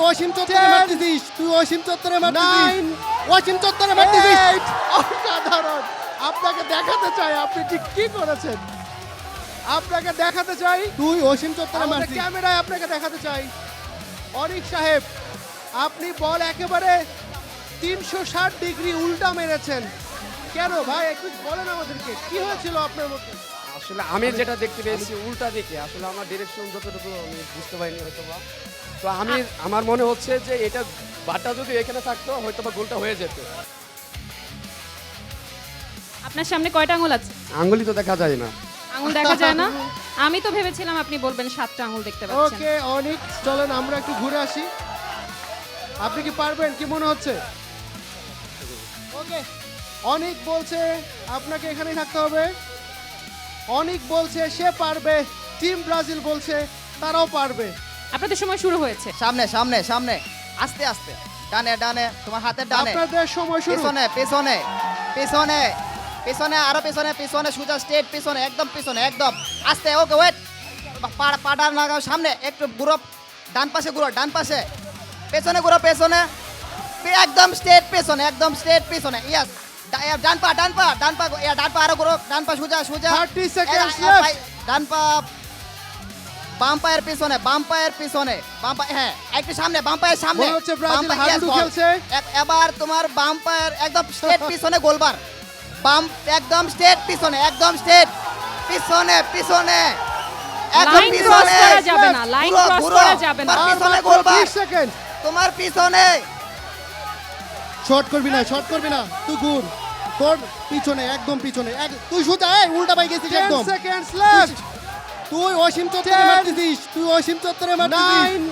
অসীম চত্বরে মারতেছিস, তুই অসীম চত্বরে মারতেছিস, অসীম চত্বরে মারতেছিস। অসাধারণ। আপনাকে দেখাতে চাই আপনি ঠিক কি করেছেন। আপনাকে দেখাতে চাই, তুই অসীম চত্বরে আমাদের মারছিস। ক্যামেরায় আপনাকে দেখাতে চাই। অনিক সাহেব, আপনি বল একেবারে 360 ডিগ্রি উল্টা মেরেছেন। কেন ভাই একটু বলেন আমাদেরকে কি হয়েছিল আপনার মধ্যে? আসলে আমি যেটা দেখতে পেয়েছি উল্টা দিকে, আসলে আমার ডিরেকশন যতটুকু আমি বুঝতে পারিনি হয়তো বা। তো আমার মনে হচ্ছে যে এটা বারটা যদি এখানে থাকতো হয়তো বা গোলটা হয়ে যেত। আপনার সামনে কয়টা আঙুল আছে? আঙ্গুলি তো দেখা যায় না। আঙুল দেখা যায় না? আমি তো ভেবেছিলাম আপনি বলবেন 7টা আঙুল দেখতে পাচ্ছেন। ওকে অনিক, চলেন আমরা একটু ঘুরে আসি। আপনি কি পারবেন, কি মনে হচ্ছে? ওকে, অনিক বলছে আপনাকে এখানেই থাকতে হবে। অনিক বলছে সে পারবে, টিম ব্রাজিল বলছে তারাও পারবে। আপনাদের সময় শুরু হয়েছে। সামনে সামনে সামনে, আস্তে আস্তে, ডানে ডানে, তোমার হাতের ডানে, আপনাদের সময় শুরু। পেছনে পেছনে পেছনে পেছনে, আরো পেছনে পেছনে, সোজা স্ট্রেট পেছনে, একদম পেছনে, একদম আস্তে। ওকে ওয়েট, পাড়ার লাগাও, সামনে একটু ঘুরো, ডান পাশে ঘুরো, ডান পাশে, পেছনে ঘুরো, পেছনে, একদম স্ট্রেট পেছনে, একদম স্ট্রেট পেছনে। ইয়াস, ডান পা ডান পা ডান পা, ডান পা আরো ঘুরো, ডান পা সোজা সোজা, 30 seconds left. ডান পা, বাম পায়ের পিছনে, বাম পায়ের পিছনে, বাম পা, হ্যাঁ একটু সামনে, বাম পায়ের সামনে। মনে হচ্ছে ব্রাজিল বাম পা, হাডুডু yes, ball. খেলছে। এবার তোমার বাম পায়ের একদম স্ট্রেট পিছনে গোলবার, বাম একদম স্ট্রেট পিছনে, একদম স্ট্রেট পিছনে পিছনে, একদম লাইন পিছনে। ক্রস করা যাবে না, লাইন ঘুরো, ক্রস ঘুরো, করা যাবে না। তোমার আর পিছনে মাত্র গোলবার, 30 সেকেন্ড। তোমার পিছনে। শর্ট করবি না, শর্ট করবি না, তুই ঘুর, তোর পিছনে, একদম পিছনে, তুই সোজা, উল্টা পাই গেছিস 10 একদম। seconds left. তুই অসীম চত্বরে 10, মারতেছিস, তুই অসীম চত্বরে মারতেছিস, 9,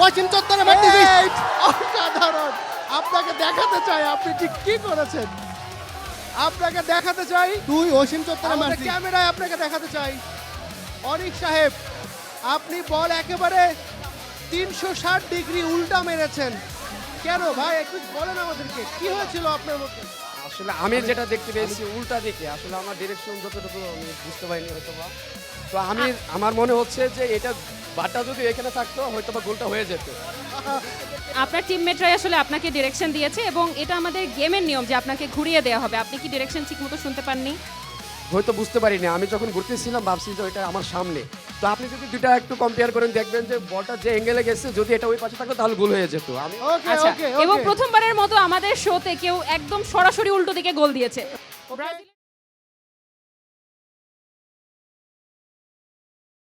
অসীম চত্বরে মারতেছিস। 8. অসাধারণ। আপনাকে দেখাতে চাই আপনি ঠিক কি করেছেন। আপনাকে দেখাতে চাই, তুই অসীম চত্বরে আমাদের মারছিস। ক্যামেরায় আপনাকে দেখাতে চাই। অনিক সাহেব, আপনি বল একেবারে 360 ডিগ্রি উল্টা মেরেছেন। কেন ভাই একটু বলেন আমাদেরকে কি হয়েছিল আপনার মধ্যে? আসলে আমি যেটা দেখতে পেয়েছি উল্টা দিকে, আসলে আমার ডিরেকশন যতটুকু আমি বুঝতে পারিনি হয়তো বা। তো আমার মনে হচ্ছে যে এটা বারটা যদি এখানে থাকতো হয়তো বা গোলটা হয়ে যেত। আপনার টিমমেটরাই আসলে আপনাকে ডিরেকশন দিয়েছে এবং এটা আমাদের গেমের নিয়ম যে আপনাকে ঘুরিয়ে দেওয়া হবে। আপনি কি ডিরেকশন ঠিকমতো শুনতে পাননি? হয়তো বুঝতে পারিনি, আমি যখন ঘুরতেছিলাম ভাবছি যে ওইটা আমার সামনে। তো আপনি যদি দুটা একটু কম্পেয়ার করেন দেখবেন যে বলটা যে অ্যাঙ্গেলে গেছে যদি এটা ওই পাশে থাকতো তাহলে গোল হয়ে যেত। আমি ওকে আচ্ছা, ওকে এবং ওকে। প্রথমবারের মতো আমাদের শোতে কেউ একদম সরাসরি উল্টো দিকে গোল দিয়েছে। ব্রাজিল